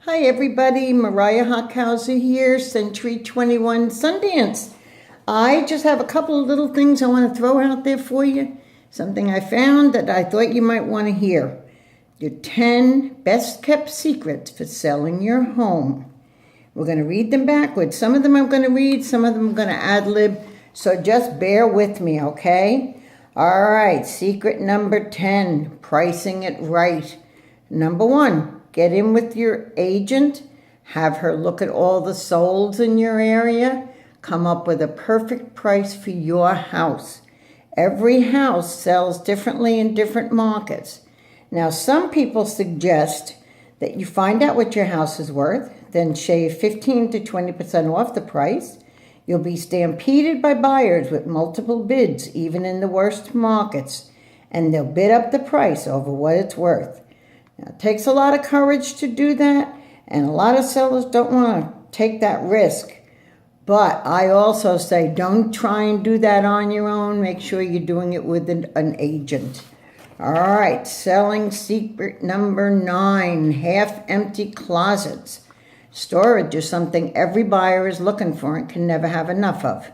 Hi everybody, Mariah Hockhauser here, Century 21 Sundance. I just have a couple of little things I want to throw out there for you. Something I found that I thought you might want to hear. Your 10 best kept secrets for selling your home. We're going to read them backwards. Some of them I'm going to read, some of them I'm going to ad-lib. So just bear with me, okay? All right, secret number 10, pricing it right. Number 1. Get in with your agent, have her look at all the solds in your area, come up with a perfect price for your house. Every house sells differently in different markets. Now, some people suggest that you find out what your house is worth, then shave 15 to 20% off the price. You'll be stampeded by buyers with multiple bids, even in the worst markets, and they'll bid up the price over what it's worth. Now, it takes a lot of courage to do that, and a lot of sellers don't want to take that risk. But I also say don't try and do that on your own. Make sure you're doing it with an agent. All right, selling secret number 9, half-empty closets. Storage is something every buyer is looking for and can never have enough of.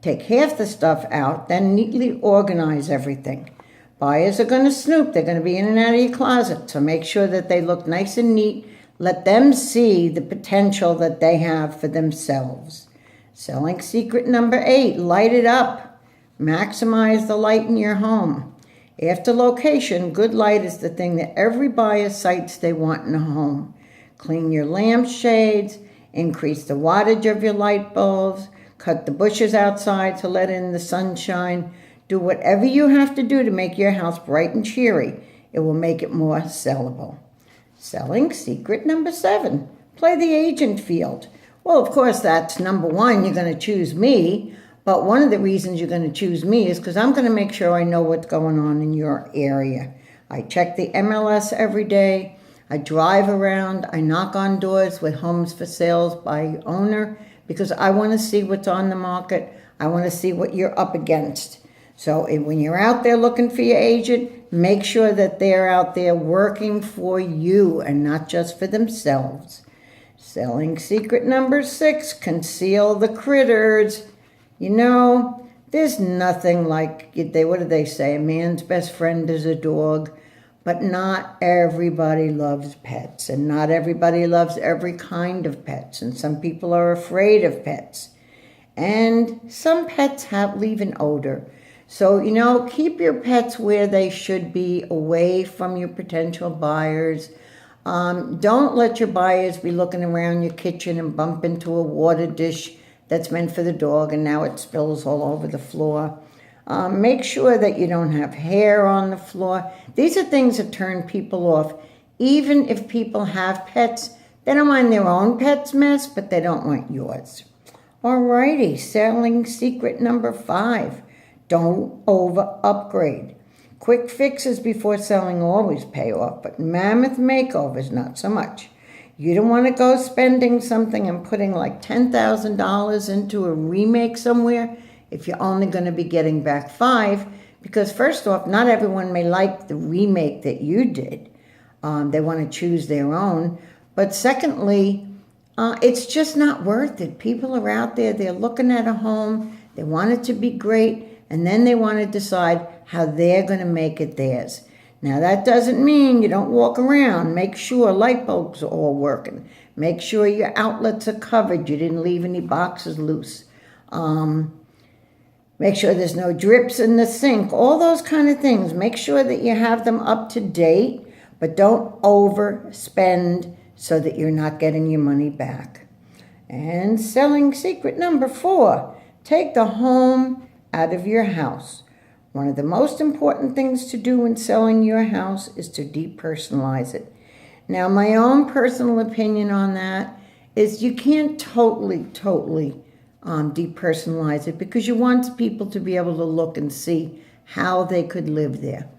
Take half the stuff out, then neatly organize everything. Buyers are going to snoop. They're going to be in and out of your closet. So make sure that they look nice and neat. Let them see the potential that they have for themselves. Selling secret number 8, light it up. Maximize the light in your home. After location, good light is the thing that every buyer cites they want in a home. Clean your lampshades, increase the wattage of your light bulbs, cut the bushes outside to let in the sunshine. Do whatever you have to do to make your house bright and cheery. It will make it more sellable. Selling secret number 7. Play the agent field. Well, of course, that's number 1. You're going to choose me. But one of the reasons you're going to choose me is because I'm going to make sure I know what's going on in your area. I check the MLS every day. I drive around. I knock on doors with homes for sales by owner because I want to see what's on the market. I want to see what you're up against. So when you're out there looking for your agent, make sure that they're out there working for you and not just for themselves. Selling secret number 6, conceal the critters. You know, there's nothing like, what do they say? A man's best friend is a dog. But not everybody loves pets, and not everybody loves every kind of pets. And some people are afraid of pets. And some pets leave an odor. So, keep your pets where they should be, away from your potential buyers. Don't let your buyers be looking around your kitchen and bump into a water dish that's meant for the dog and now it spills all over the floor. Make sure that you don't have hair on the floor. These are things that turn people off. Even if people have pets, they don't mind their own pet's mess, but they don't want yours. Alrighty, selling secret number 5. Don't over-upgrade. Quick fixes before selling always pay off, but mammoth makeovers, not so much. You don't want to go spending something and putting like $10,000 into a remake somewhere if you're only going to be getting back 5, because first off, not everyone may like the remake that you did. They want to choose their own. But secondly, it's just not worth it. People are out there, they're looking at a home, they want it to be great, and then they want to decide how they're going to make it theirs. Now, that doesn't mean you don't walk around. Make sure light bulbs are all working. Make sure your outlets are covered. You didn't leave any boxes loose. Make sure there's no drips in the sink. All those kind of things. Make sure that you have them up to date, but don't overspend so that you're not getting your money back. And selling secret number 4. Take the home out of your house. One of the most important things to do when selling your house is to depersonalize it. Now, my own personal opinion on that is you can't totally depersonalize it because you want people to be able to look and see how they could live there.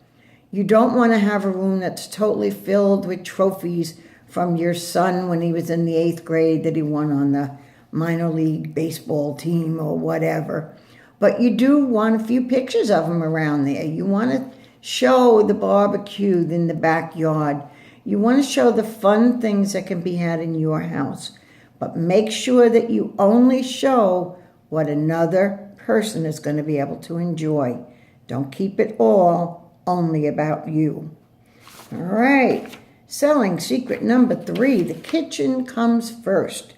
You don't want to have a room that's totally filled with trophies from your son when he was in the 8th grade that he won on the minor league baseball team or whatever. But you do want a few pictures of him around there. You want to show the barbecue in the backyard. You want to show the fun things that can be had in your house, but make sure that you only show what another person is going to be able to enjoy. Don't keep it all only about you. All right, selling secret number 3, the kitchen comes first.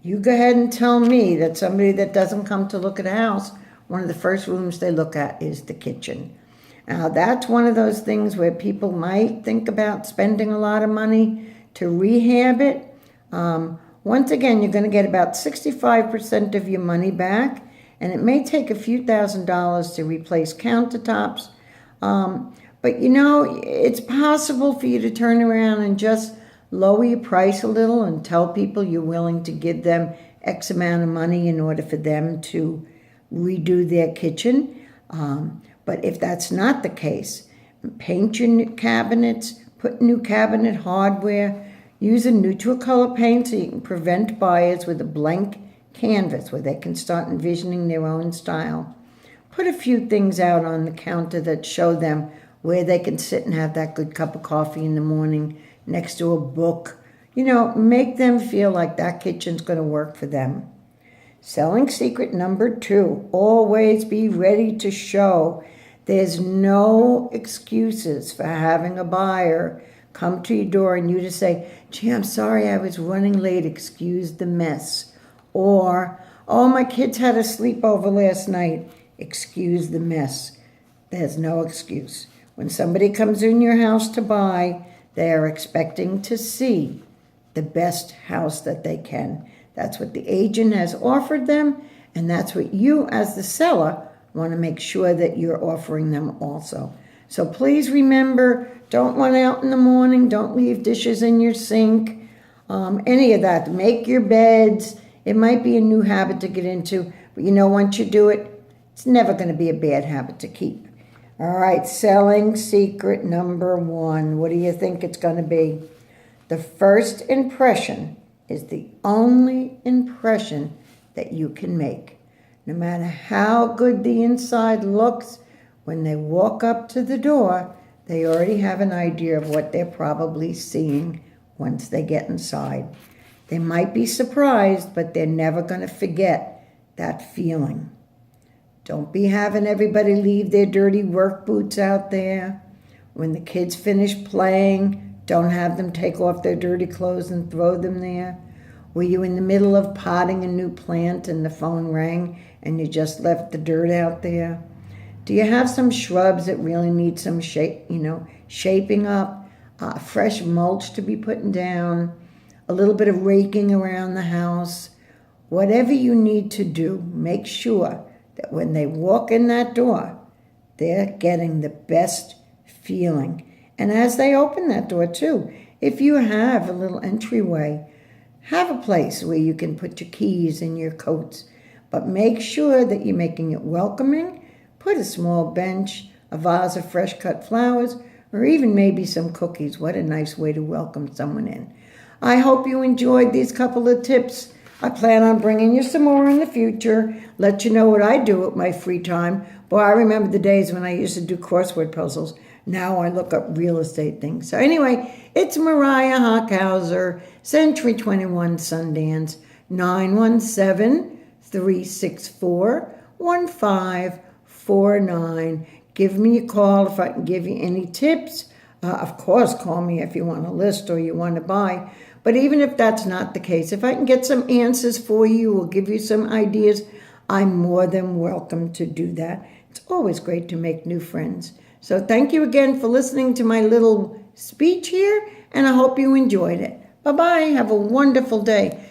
You go ahead and tell me that somebody that doesn't come to look at a house, one of the first rooms they look at is the kitchen. Now, that's one of those things where people might think about spending a lot of money to rehab it. Once again, you're going to get about 65% of your money back, and it may take a few $1,000s to replace countertops. But it's possible for you to turn around and just lower your price a little and tell people you're willing to give them X amount of money in order for them to redo their kitchen. But if that's not the case, paint your new cabinets, put new cabinet hardware, use a neutral color paint so you can prevent buyers with a blank canvas where they can start envisioning their own style. Put a few things out on the counter that show them where they can sit and have that good cup of coffee in the morning next to a book. Make them feel like that kitchen's going to work for them. Selling secret number 2, always be ready to show. There's no excuses for having a buyer come to your door and you to say, gee, I'm sorry I was running late, excuse the mess. Or, oh, my kids had a sleepover last night, excuse the mess. There's no excuse. When somebody comes in your house to buy, they are expecting to see the best house that they can. That's what the agent has offered them, and that's what you as the seller want to make sure that you're offering them also. So please remember, don't run out in the morning, don't leave dishes in your sink, any of that. Make your beds. It might be a new habit to get into, but once you do it, it's never going to be a bad habit to keep. All right, selling secret number 1. What do you think it's going to be? The first impression is the only impression that you can make. No matter how good the inside looks, when they walk up to the door, they already have an idea of what they're probably seeing once they get inside. They might be surprised, but they're never going to forget that feeling. Don't be having everybody leave their dirty work boots out there. When the kids finish playing, don't have them take off their dirty clothes and throw them there. Were you in the middle of potting a new plant and the phone rang and you just left the dirt out there? Do you have some shrubs that really need some shaping up, fresh mulch to be putting down, a little bit of raking around the house? Whatever you need to do, make sure that when they walk in that door, they're getting the best feeling. And as they open that door too, if you have a little entryway, have a place where you can put your keys and your coats, but make sure that you're making it welcoming. Put a small bench, a vase of fresh cut flowers, or even maybe some cookies. What a nice way to welcome someone in. I hope you enjoyed these couple of tips. I plan on bringing you some more in the future, let you know what I do with my free time. Boy, I remember the days when I used to do crossword puzzles. Now I look up real estate things. So anyway, it's Mariah Hockhauser, Century 21 Sundance, 917-364-1549. Give me a call if I can give you any tips. Of course, call me if you want a list or you want to buy. But even if that's not the case, if I can get some answers for you or give you some ideas, I'm more than welcome to do that. It's always great to make new friends. So thank you again for listening to my little speech here, and I hope you enjoyed it. Bye-bye. Have a wonderful day.